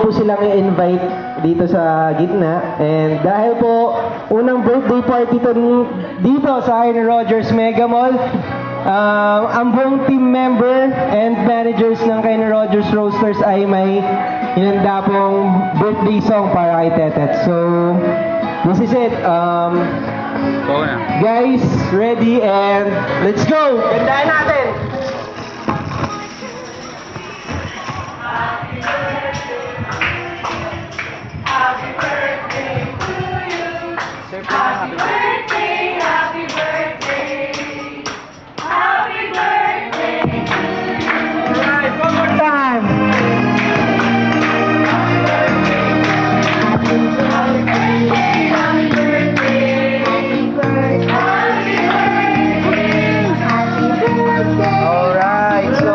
po silang i-invite dito sa gitna. And dahil po, unang birthday party to dito sa Arne Rogers Mega Mall, ang buong team member and managers ng Arne Rogers Roasters ay may hinanda pong birthday song para kay Tetet. So, this is it. Guys, ready and let's go! Gandahan natin! Happy birthday to you. Happy birthday, happy birthday. Happy birthday to you. Alright, one more time! Happy birthday, happy birthday. Happy birthday. Alright, so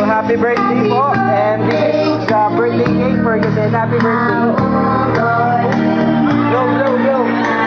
happy birthday po. And this is the birthday cake for you. Happy birthday. Go, go, go!